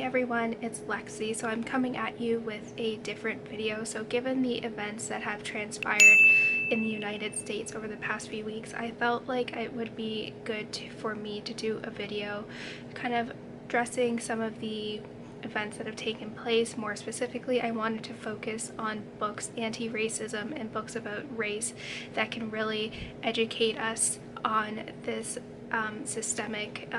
everyone, it's Lexie. So I'm coming at you with a different video. So given the events that have transpired in the United States over the past few weeks, I felt like it would be good for me to do a video kind of addressing some of the events that have taken place. More specifically, I wanted to focus on books anti-racism and books about race that can really educate us on this systemic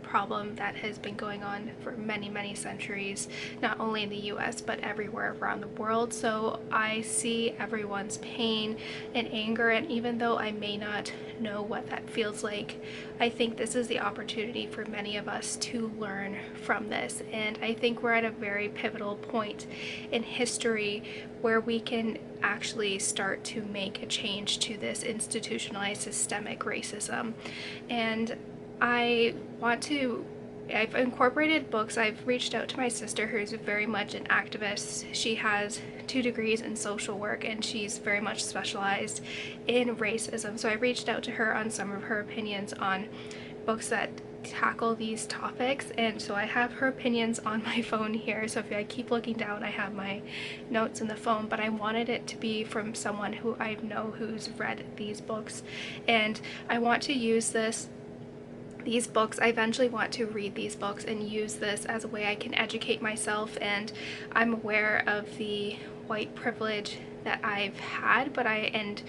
problem that has been going on for many centuries, not only in the US but everywhere around the world. So I see everyone's pain and anger, and even though I may not know what that feels like, I think this is the opportunity for many of us to learn from this. And I think we're at a very pivotal point in history where we can actually start to make a change to this institutionalized systemic racism. And I've incorporated books. I've reached out to my sister, who's very much an activist. She has 2 degrees in social work and she's very much specialized in racism. So I reached out to her on some of her opinions on books that tackle these topics, and so I have her opinions on my phone here. So if I keep looking down, I have my notes in the phone, but I wanted it to be from someone who I know who's read these books, and I want to use these books. I eventually want to read these books and use this as a way I can educate myself. And I'm aware of the white privilege that I've had, but I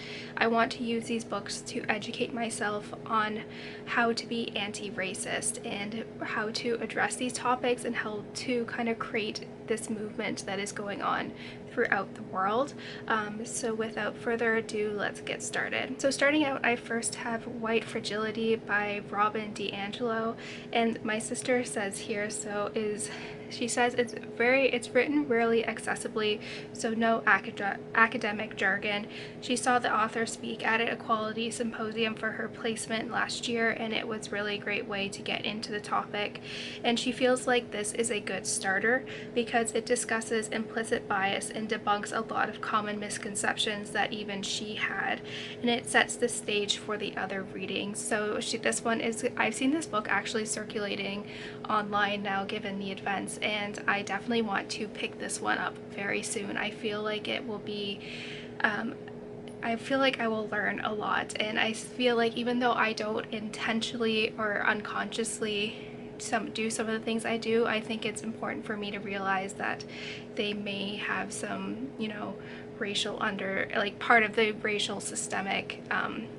want to use these books to educate myself on how to be anti-racist and how to address these topics and how to kind of create this movement that is going on throughout the world. So without further ado, let's get started. So starting out, I first have White Fragility by DiAngelo, and my sister says here, she says it's written really accessibly, so no academic jargon. She saw the author speak at an equality symposium for her placement last year, and it was really a great way to get into the topic. And she feels like this is a good starter because it discusses implicit bias and debunks a lot of common misconceptions that even she had, and it sets the stage for the other readings. So I've seen this book actually circulating online now given the events, and I definitely want to pick this one up very soon. I feel like it will be I feel like I will learn a lot, and I feel like even though I don't intentionally or unconsciously do some of the things I do, I think it's important for me to realize that they may have some, racial part of the racial systemic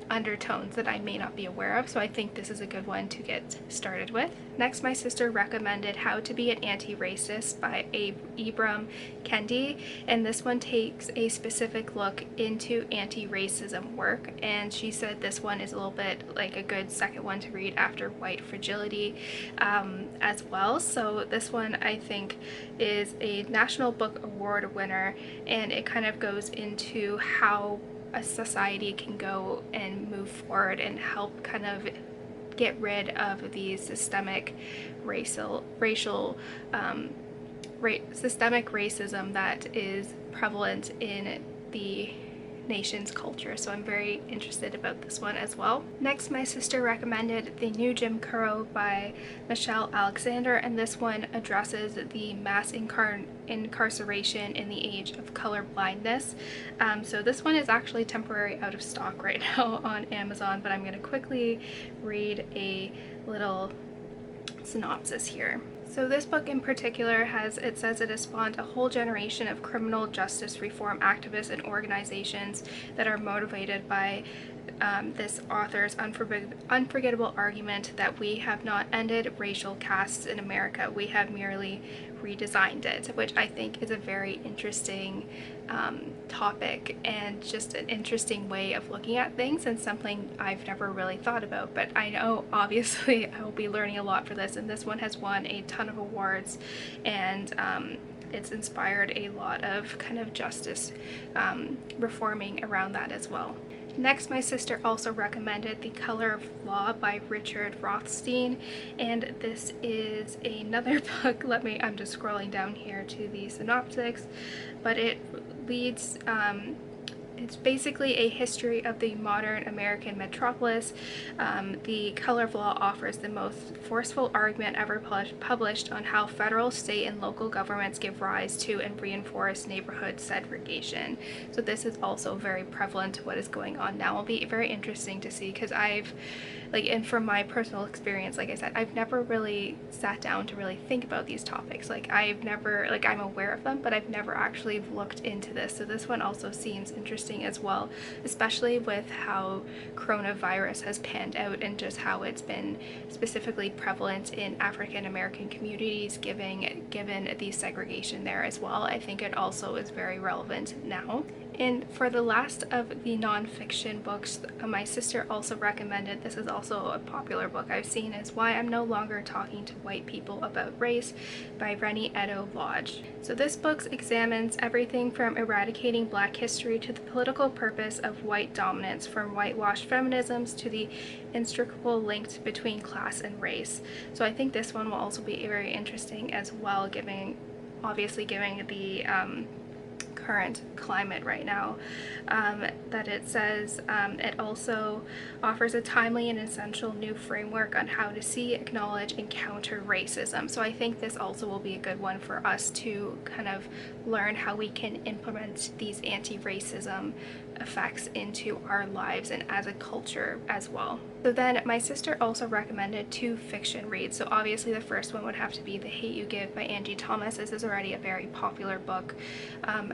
undertones that I may not be aware of. So I think this is a good one to get started with. Next, my sister recommended How to Be an Anti-Racist by Ibram Kendi, and this one takes a specific look into anti-racism work, and she said this one is a little bit like a good second one to read after White Fragility as well. So this one I think is a National Book Award winner, and it kind of goes into how a society can go and move forward and help kind of get rid of these systemic systemic racism that is prevalent in the nation's culture. So I'm very interested about this one as well. Next, my sister recommended The New Jim Crow by Michelle Alexander, and this one addresses the mass incarceration in the age of colorblindness. So this one is actually temporarily out of stock right now on Amazon, but I'm going to quickly read a little synopsis here. So this book in particular says it has spawned a whole generation of criminal justice reform activists and organizations that are motivated by this author's unforgettable argument that we have not ended racial castes in America, we have merely redesigned it, which I think is a very interesting topic and just an interesting way of looking at things, and something I've never really thought about. But I know obviously I will be learning a lot for this, and this one has won a ton of awards, and it's inspired a lot of kind of justice reforming around that as well. Next, my sister also recommended The Color of Law by Richard Rothstein, and this is another book. I'm just scrolling down here to the synopsis, but it leads It's basically a history of the modern American metropolis. The Color of Law offers the most forceful argument ever published on how federal, state, and local governments give rise to and reinforce neighborhood segregation. So this is also very prevalent to what is going on now. It'll be very interesting to see, because and from my personal experience, like I said, I've never really sat down to really think about these topics. I'm aware of them, but I've never actually looked into this. So this one also seems interesting as well, especially with how coronavirus has panned out and just how it's been specifically prevalent in African American communities, given the segregation there as well. I think it also is very relevant now. And for the last of the nonfiction books, my sister also recommended, this is also a popular book I've seen, is Why I'm No Longer Talking to White People About Race by Reni Eddo-Lodge. So this book examines everything from eradicating Black history to the political purpose of white dominance, from whitewashed feminisms to the inextricable link between class and race. So I think this one will also be very interesting as well, giving the current climate right now, that it says it also offers a timely and essential new framework on how to see, acknowledge, and counter racism. So I think this also will be a good one for us to kind of learn how we can implement these anti-racism effects into our lives and as a culture as well. So then my sister also recommended 2 fiction reads. So obviously the first one would have to be The Hate U Give by Angie. This is already a very popular book.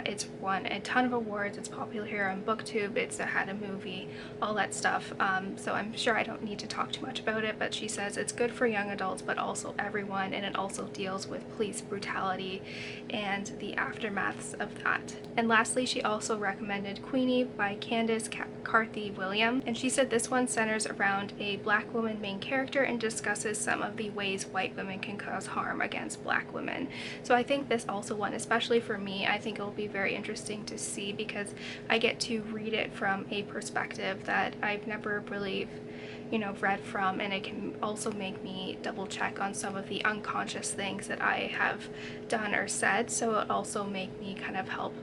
It's won a ton of awards. It's popular here on BookTube. It's had a movie, all that stuff. So I'm sure I don't need to talk too much about it, but she says it's good for young adults but also everyone, and it also deals with police brutality and the aftermaths of that. And lastly, she also recommended Queenie by Candice, Carty-Williams, and she said this one centers around a Black woman main character and discusses some of the ways white women can cause harm against Black women. So I think this also one, especially for me, I think it will be very interesting to see, because I get to read it from a perspective that I've never really read from, and it can also make me double check on some of the unconscious things that I have done or said. So it also make me kind of help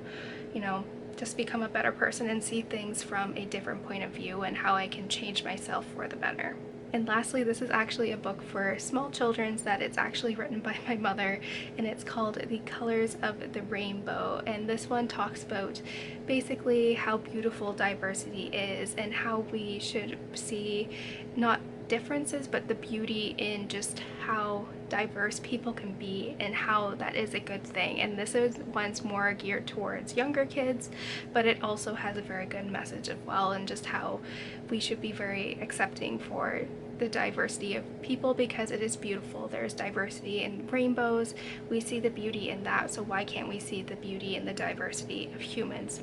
just become a better person and see things from a different point of view and how I can change myself for the better. And lastly, this is actually a book for small children that it's actually written by my mother, and it's called The Colors of the Rainbow. And this one talks about basically how beautiful diversity is and how we should see not differences but the beauty in just how diverse people can be and how that is a good thing. And this is one's more geared towards younger kids, but it also has a very good message as well, and just how we should be very accepting for the diversity of people, because it is beautiful. There's diversity in rainbows. We see the beauty in that, so why can't we see the beauty in the diversity of humans?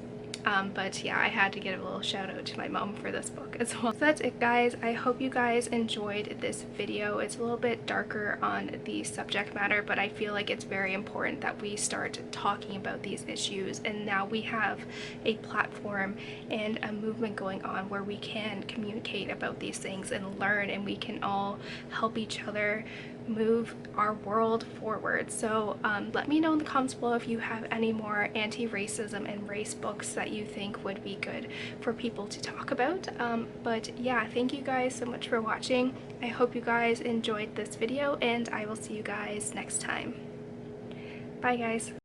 But yeah, I had to give a little shout out to my mom for this book as well. So that's it, guys. I hope you guys enjoyed this video. It's a little bit darker on the subject matter, but I feel like it's very important that we start talking about these issues, and now we have a platform and a movement going on where we can communicate about these things and learn, and we can all help each other move our world forward. So let me know in the comments below if you have any more anti-racism and race books that you think would be good for people to talk about. But yeah, thank you guys so much for watching. I hope you guys enjoyed this video, and I will see you guys next time. Bye, guys.